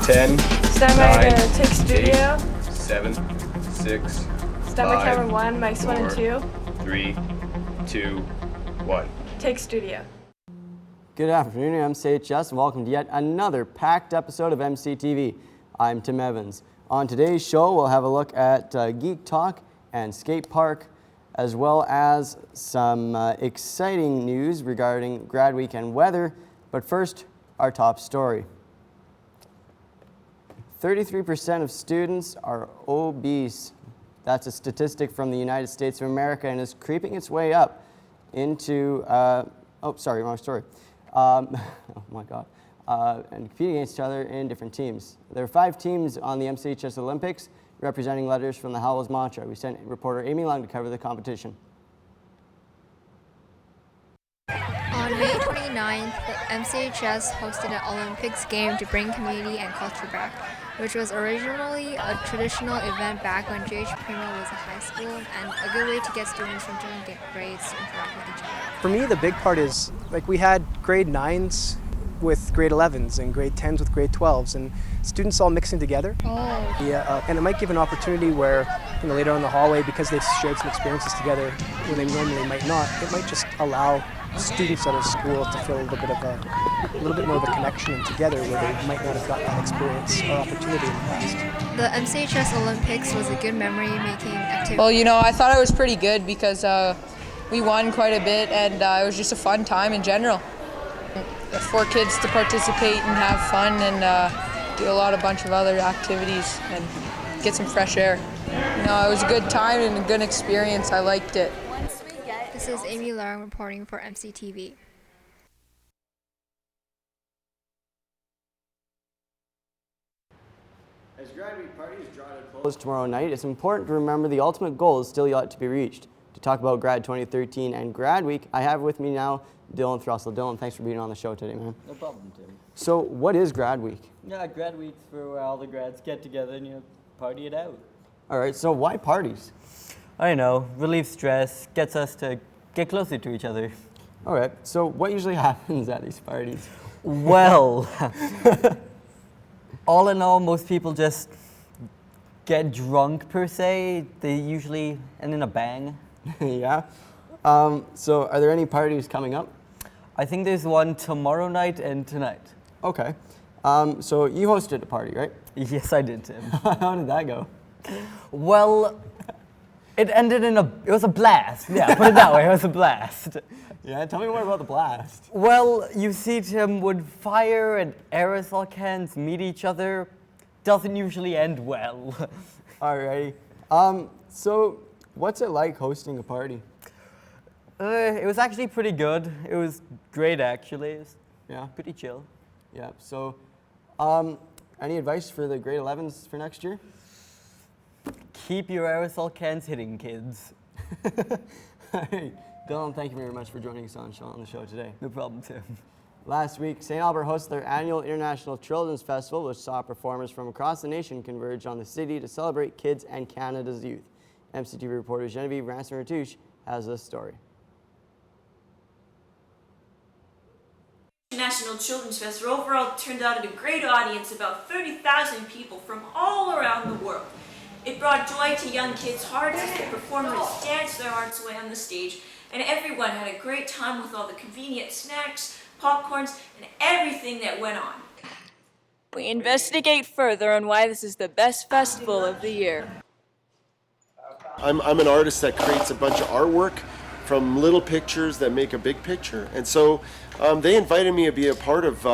Ten. Stand by to take studio. 7, 6. Stand by camera 1, mics 1 and 2. 3, 2, 1. Take studio. Good afternoon, MCHS, and welcome to yet another packed episode of MCTV. I'm Tim Evans. On today's show, we'll have a look at Geek Talk and Skate Park, as well as some exciting news regarding grad weekend weather. But first, our top story. 33% of students are obese. That's a statistic from the United States of America and is creeping its way up into, wrong story. Oh my God. And competing against each other in different teams. There are 5 teams on the MCHS Olympics representing letters from the Howells mantra. We sent reporter Amy Long to cover the competition. On May 29th, the MCHS hosted an Olympics game to bring community and culture back, which was originally a traditional event back when J.H. Primo was in high school and a good way to get students from different grades to interact with each other. For me, the big part is, we had grade 9s with grade 11s and grade 10s with grade 12s, and students all mixing together. Oh. Yeah, and it might give an opportunity where, later on in the hallway, because they've shared some experiences together when they normally might not, it might just allow students out of school to feel a little bit more of a connection and together where they might not have got that experience or opportunity in the past. The MCHS Olympics was a good memory-making activity. Well, I thought it was pretty good because we won quite a bit and it was just a fun time in general. For kids to participate and have fun and do a bunch of other activities and get some fresh air. It was a good time and a good experience. I liked it. This is Amy Long reporting for MCTV. As grad week parties draw to a close tomorrow night, it's important to remember the ultimate goal is still yet to be reached. To talk about Grad 2013 and Grad Week, I have with me now Dylan Thrussell. Dylan, thanks for being on the show today, man. No problem, Tim. So, what is Grad Week? Yeah, Grad Week's where all the grads get together and party it out. All right, so why parties? I know, relieves stress, gets us to get closer to each other. All right, so what usually happens at these parties? Well, all in all, most people just get drunk per se. They usually end in a bang. Yeah. So are there any parties coming up? I think there's one tomorrow night and tonight. Okay. So you hosted a party, right? Yes, I did, Tim. How did that go? Well, it ended in it was a blast. Yeah, put it that way, it was a blast. Yeah, tell me more about the blast. Well, you see, Tim, when fire and aerosol cans meet each other, doesn't usually end well. Alrighty. So what's it like hosting a party? It was actually pretty good. It was great, actually. It was pretty chill. Yeah, so any advice for the grade 11s for next year? Keep your aerosol cans hidden, kids. Hey, Dylan, thank you very much for joining us on the show today. No problem, Tim. Last week, St. Albert hosted their annual International Children's Festival, which saw performers from across the nation converge on the city to celebrate kids and Canada's youth. MCTV reporter Genevieve Ransom-Ratouche has this story. National Children's Festival overall turned out a great audience, about 30,000 people from all around the world. It brought joy to young kids' hearts as the performers danced their hearts away on the stage, and everyone had a great time with all the convenient snacks, popcorns, and everything that went on. We investigate further on why this is the best festival of the year. I'm an artist that creates a bunch of artwork from little pictures that make a big picture, and so they invited me to be a part of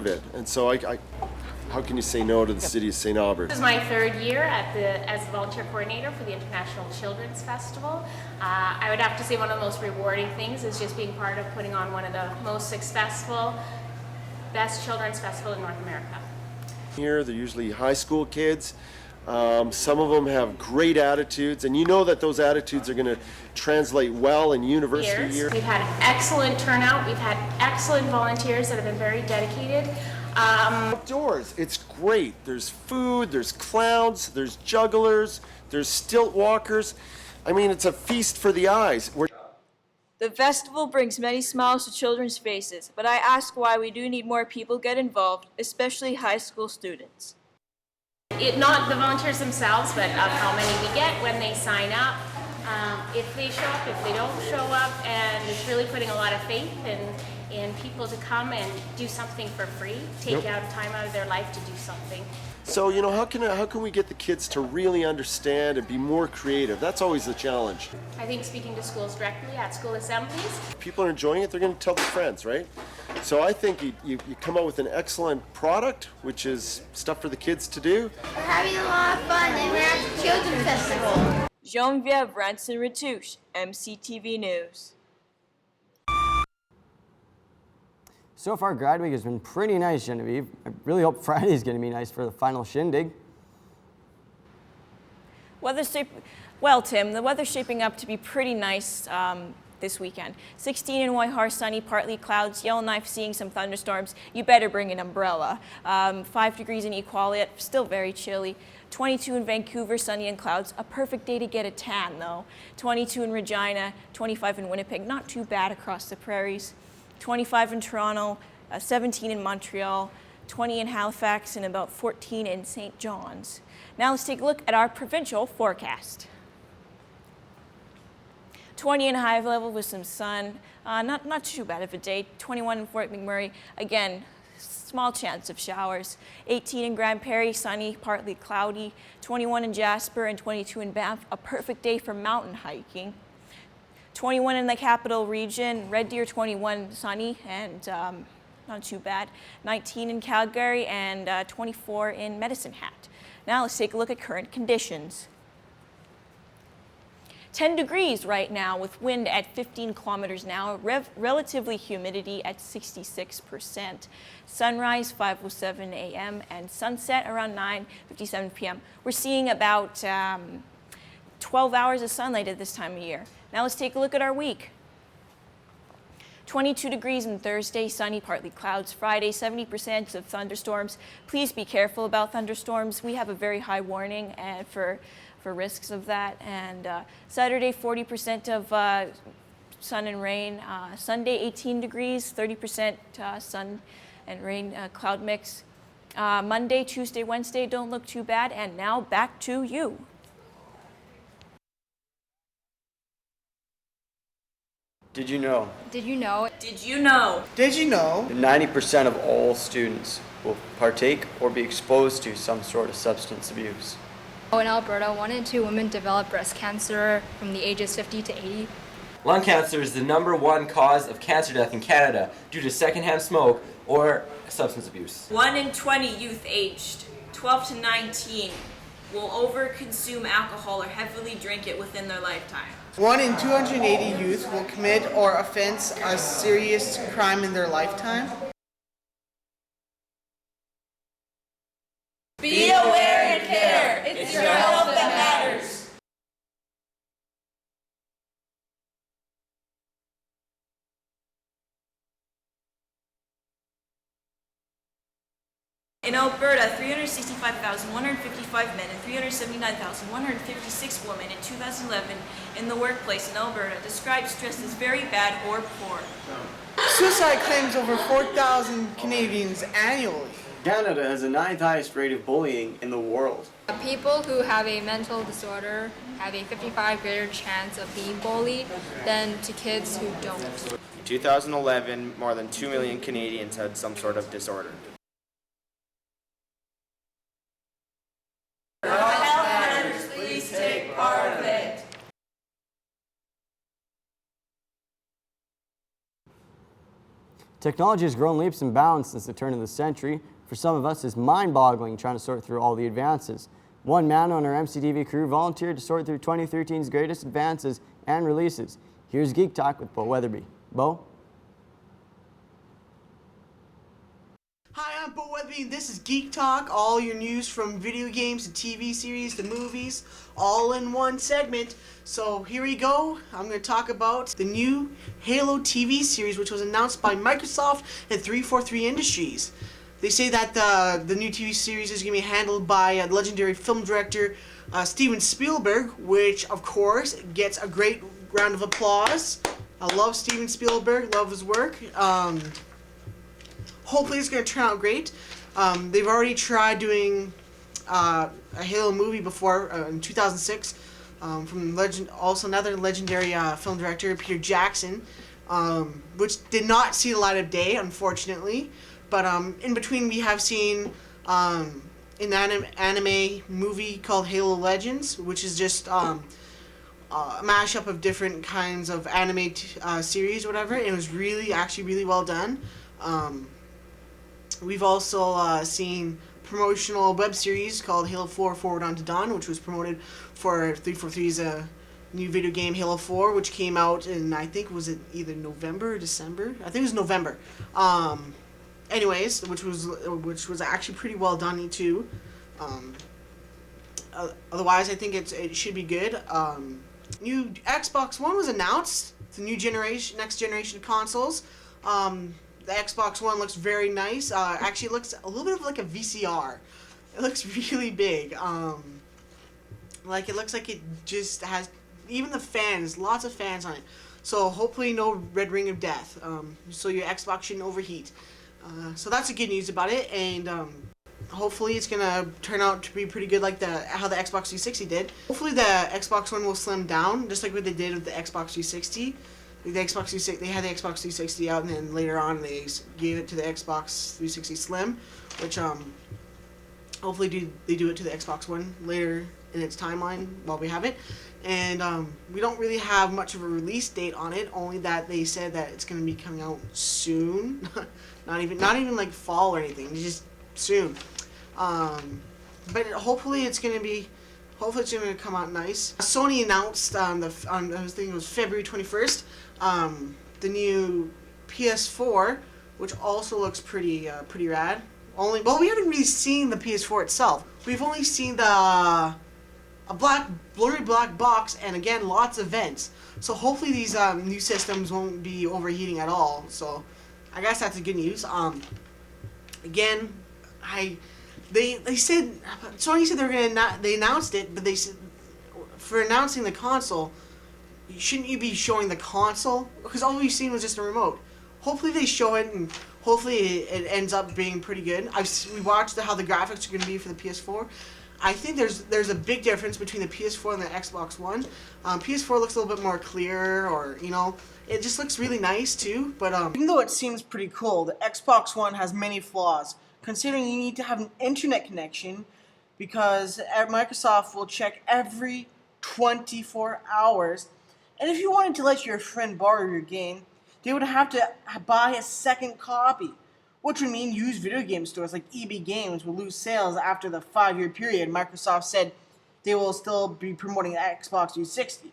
it, and so I how can you say no to the city of St. Albert? This is my 3rd year as the volunteer coordinator for the International Children's Festival. I would have to say one of the most rewarding things is just being part of putting on one of the most successful, best children's festival in North America. Here, they're usually high school kids. Some of them have great attitudes, and you know that those attitudes are going to translate well in university year. We've had excellent turnout. We've had excellent volunteers that have been very dedicated. Outdoors, it's great. There's food, there's clowns, there's jugglers, there's stilt walkers. I mean, it's a feast for the eyes. The festival brings many smiles to children's faces, but I ask why we do need more people get involved, especially high school students. Not the volunteers themselves, but of how many we get when they sign up, if they show up, if they don't show up, and it's really putting a lot of faith in people to come and do something for free, take out time out of their life to do something. So, you know, how can we get the kids to really understand and be more creative? That's always the challenge. I think speaking to schools directly at school assemblies. If people are enjoying it, they're going to tell their friends, right? So I think you come up with an excellent product, which is stuff for the kids to do. We're having a lot of fun and we're at the Children's Festival. Geneviève Ranson-Retouche, MCTV News. So far, grad week has been pretty nice, Genevieve. I really hope Friday's going to be nice for the final shindig. Well, Tim, the weather's shaping up to be pretty nice this weekend. 16 in Whitehorse, sunny, partly clouds. Yellowknife seeing some thunderstorms. You better bring an umbrella. 5 degrees in Equality, still very chilly. 22 in Vancouver, sunny and clouds. A perfect day to get a tan, though. 22 in Regina, 25 in Winnipeg. Not too bad across the prairies. 25 in Toronto, 17 in Montreal, 20 in Halifax, and about 14 in St. John's. Now let's take a look at our provincial forecast. 20 in High Level with some sun, not too bad of a day. 21 in Fort McMurray, again, small chance of showers. 18 in Grand Prairie, sunny, partly cloudy. 21 in Jasper and 22 in Banff, a perfect day for mountain hiking. 21 in the Capital Region, Red Deer 21 sunny and not too bad. 19 in Calgary and 24 in Medicine Hat. Now let's take a look at current conditions. 10 degrees right now with wind at 15 kilometers an hour, relatively humidity at 66%. Sunrise 5:07 a.m. and sunset around 9:57 p.m. We're seeing about 12 hours of sunlight at this time of year. Now let's take a look at our week. 22 degrees on Thursday, sunny, partly clouds. Friday, 70% of thunderstorms. Please be careful about thunderstorms. We have a very high warning for risks of that. And Saturday, 40% of sun and rain. Sunday, 18 degrees, 30% sun and rain cloud mix. Monday, Tuesday, Wednesday don't look too bad. And now back to you. Did you know? Did you know? Did you know? Did you know? That 90% of all students will partake or be exposed to some sort of substance abuse. In Alberta, 1 in 2 women develop breast cancer from the ages 50 to 80. Lung cancer is the #1 cause of cancer death in Canada due to secondhand smoke or substance abuse. 1 in 20 youth aged 12 to 19 will overconsume alcohol or heavily drink it within their lifetime. 1 in 280 youth will commit or offense a serious crime in their lifetime. Be aware and care. It's your health that matters. In Alberta, 365,155 men and 379,156 women in 2011 in the workplace in Alberta described stress as very bad or poor. Suicide claims over 4,000 Canadians annually. Canada has the 9th highest rate of bullying in the world. People who have a mental disorder have a 55% greater chance of being bullied than to kids who don't. In 2011, more than 2 million Canadians had some sort of disorder. Please take part of it. Technology has grown leaps and bounds since the turn of the century. For some of us, it's mind-boggling trying to sort through all the advances. One man on our MCTV crew volunteered to sort through 2013's greatest advances and releases. Here's Geek Talk with Bo Weatherby. Bo? Hi, Tampa with me. This is Geek Talk, all your news from video games to TV series to movies, all in one segment. So here we go. I'm going to talk about the new Halo TV series, which was announced by Microsoft and 343 Industries. They say that the new TV series is going to be handled by legendary film director Steven Spielberg, which of course gets a great round of applause. I love Steven Spielberg, love his work. Hopefully it's going to turn out great. They've already tried doing a Halo movie before in 2006 from also another legendary film director, Peter Jackson, which did not see the light of day, unfortunately. But in between, we have seen an anime movie called Halo Legends, which is just a mashup of different kinds of anime series, or whatever. It was actually really well done. We've also seen promotional web series called Halo 4 Forward Unto Dawn, which was promoted for 343's new video game Halo 4, which came out in, I think, was it either November or December? I think it was November. Anyways, which was actually pretty well done too. Otherwise, I think it should be good. New Xbox One was announced. The new next generation of consoles. The Xbox One looks very nice. Actually, it looks a little bit of like a VCR. It looks really big. Like it looks like it just has even the fans, lots of fans on it. So hopefully no red ring of death. So your Xbox shouldn't overheat. So that's the good news about it, and hopefully it's gonna turn out to be pretty good, like how the Xbox 360 did. Hopefully the Xbox One will slim down, just like what they did with the Xbox 360. They had the Xbox 360 out, and then later on they gave it to the Xbox 360 Slim, which hopefully they do it to the Xbox One later in its timeline while we have it. And we don't really have much of a release date on it, only that they said that it's going to be coming out soon. not even like fall or anything, just soon. But hopefully it's going to come out nice. Sony announced I was thinking it was February 21st, the new PS4, which also looks pretty rad. We haven't really seen the PS4 itself. We've only seen a blurry black box, and again, lots of vents. So hopefully these new systems won't be overheating at all. So I guess that's the good news. Again, they said Sony said they announced it, but they said for announcing the console, shouldn't you be showing the console? Because all we've seen was just a remote. Hopefully they show it, and hopefully it ends up being pretty good. We watched how the graphics are going to be for the PS4. I think there's a big difference between the PS4 and the Xbox One. PS4 looks a little bit more clear, or it just looks really nice too. But even though it seems pretty cool, the Xbox One has many flaws. Considering you need to have an internet connection, because Microsoft will check every 24 hours. And if you wanted to let your friend borrow your game, they would have to buy a second copy, which would mean used video game stores like EB Games will lose sales after the 5-year period. Microsoft said they will still be promoting the Xbox 360.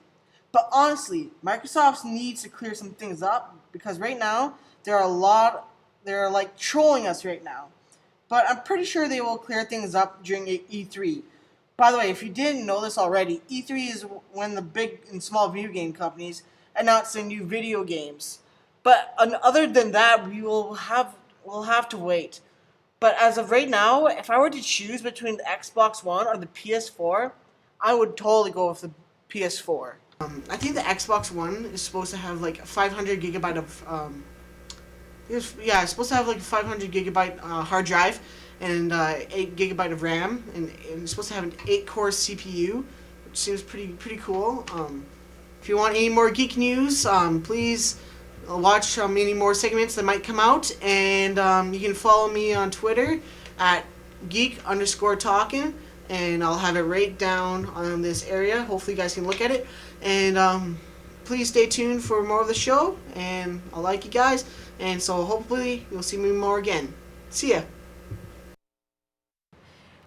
But honestly, Microsoft needs to clear some things up, because right now they're like trolling us right now. But I'm pretty sure they will clear things up during E3. By the way, if you didn't know this already, E3 is when the big and small video game companies announce their new video games. But other than that, we'll have to wait. But as of right now, if I were to choose between the Xbox One or the PS4, I would totally go with the PS4. I think the Xbox One is supposed to have like 500 gigabyte of it's supposed to have like a 500 gigabyte hard drive and 8 gigabyte of RAM, and it's supposed to have an 8-core CPU, which seems pretty cool. If you want any more geek news, please watch any more segments that might come out, and you can follow me on Twitter at geek_talking, and I'll have it right down on this area. Hopefully you guys can look at it, and please stay tuned for more of the show, and I like you guys, and so hopefully you'll see me more again. See ya.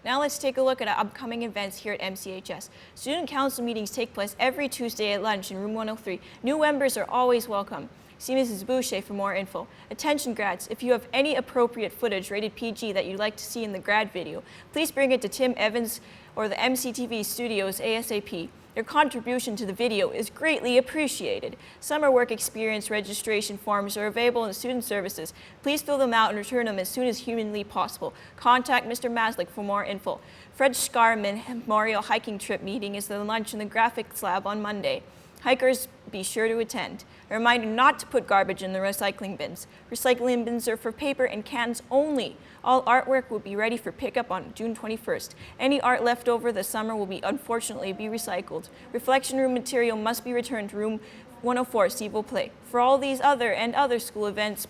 Now let's take a look at upcoming events here at MCHS. Student council meetings take place every Tuesday at lunch in room 103. New members are always welcome. See Mrs. Boucher for more info. Attention grads, if you have any appropriate footage rated PG that you'd like to see in the grad video, please bring it to Tim Evans or the MCTV studios ASAP. Your contribution to the video is greatly appreciated. Summer work experience registration forms are available in student services. Please fill them out and return them as soon as humanly possible. Contact Mr. Maslick for more info. Fred Scarman Memorial Hiking Trip meeting is the lunch in the graphics lab on Monday. Hikers, be sure to attend. A reminder not to put garbage in the recycling bins. Recycling bins are for paper and cans only. All artwork will be ready for pickup on June 21st. Any art left over this summer will unfortunately be recycled. Reflection room material must be returned to room 104, s'il vous plaît. For all these other school events,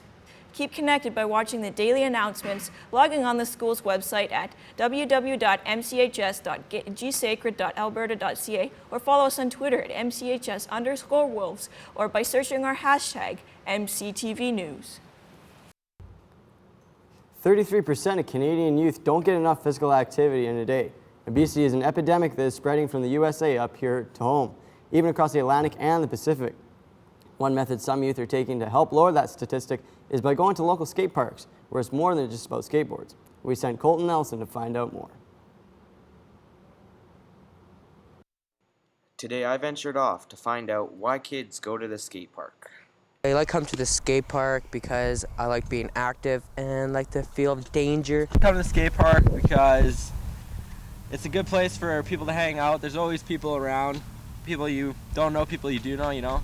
keep connected by watching the daily announcements, logging on the school's website at www.mchs.gsacred.alberta.ca, or follow us on Twitter at mchs_wolves, or by searching our hashtag MCTV News. 33% of Canadian youth don't get enough physical activity in a day. Obesity is an epidemic that is spreading from the USA up here to home, even across the Atlantic and the Pacific. One method some youth are taking to help lower that statistic is by going to local skate parks, where it's more than just about skateboards. We sent Colton Nelson to find out more. Today I ventured off to find out why kids go to the skate park. I like coming to the skate park because I like being active and like the feel of danger. Come to the skate park because it's a good place for people to hang out. There's always people around, people you don't know, people you do know, you know.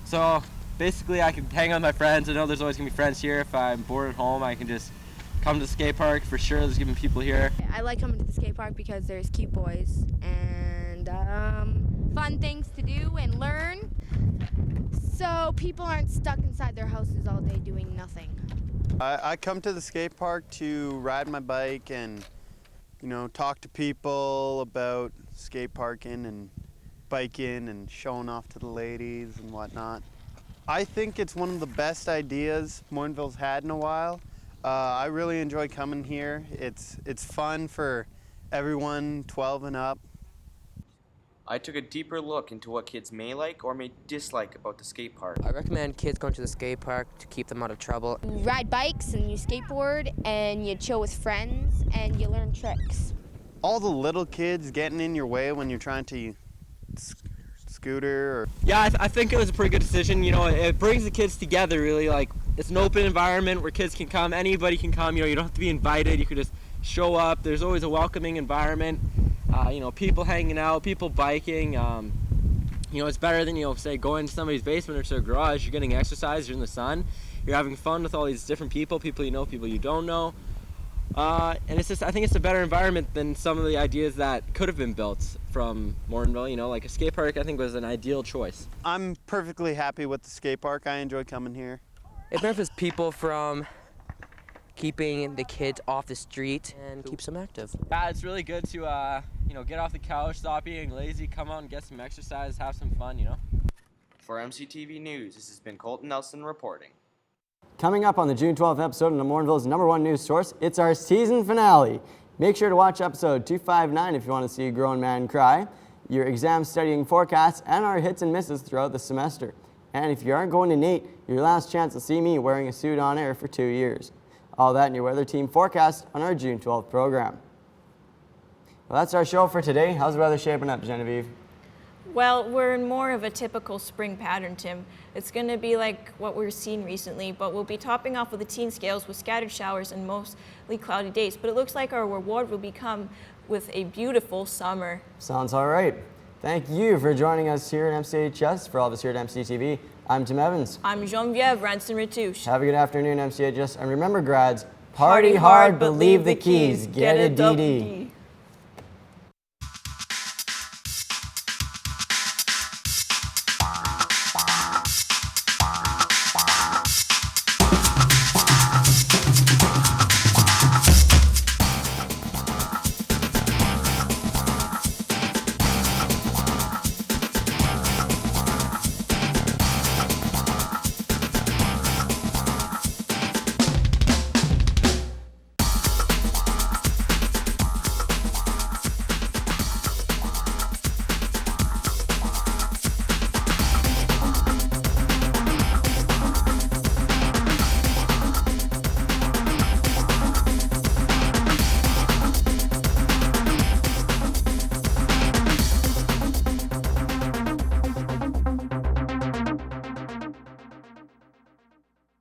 So basically I can hang out with my friends. I know there's always gonna be friends here. If I'm bored at home, I can just come to the skate park. For sure there's gonna be people here. I like coming to the skate park because there's cute boys and fun things to do and learn. So people aren't stuck inside their houses all day doing nothing. I come to the skate park to ride my bike and, you know, talk to people about skate parking and biking and showing off to the ladies and whatnot. I think it's one of the best ideas Morinville's had in a while. I really enjoy coming here. It's fun for everyone 12 and up. I took a deeper look into what kids may like or may dislike about the skate park. I recommend kids going to the skate park to keep them out of trouble. You ride bikes and you skateboard and you chill with friends and you learn tricks. All the little kids getting in your way when you're trying to scooter or... Yeah, I think it was a pretty good decision. You know, it brings the kids together really. Like, it's an open environment where kids can come, anybody can come, you know, you don't have to be invited, you can just show up. There's always a welcoming environment. You know, people hanging out, people biking. You know, it's better than, you know, say going to somebody's basement or to a garage. You're getting exercise, you're in the sun, you're having fun with all these different people you know, people you don't know. And it's just, I think it's a better environment than some of the ideas that could have been built from Morinville. You know, like a skate park I think was an ideal choice. I'm perfectly happy with the skate park. I enjoy coming here. It benefits people from keeping the kids off the street and keeps them active. Yeah, it's really good to, you know, get off the couch, stop being lazy, come out and get some exercise, have some fun, you know. For MCTV News, this has been Colton Nelson reporting. Coming up on the June 12th episode of Morinville's #1 news source, it's our season finale. Make sure to watch episode 259 if you want to see a grown man cry, your exam studying forecasts, and our hits and misses throughout the semester. And if you aren't going to NATE, your last chance to see me wearing a suit on air for 2 years. All that in your weather team forecast on our June 12th program. Well, that's our show for today. How's the weather shaping up, Genevieve? Well, we're in more of a typical spring pattern, Tim. It's going to be like what we've seen recently, but we'll be topping off with the teen scales with scattered showers and mostly cloudy days. But it looks like our reward will become with a beautiful summer. Sounds all right. Thank you for joining us here at MCHS. For all of us here at MCTV, I'm Tim Evans. I'm Genevieve Ranson-Retouche. Have a good afternoon, MCHS. And remember, grads, party hard, but leave the keys. Get a DD.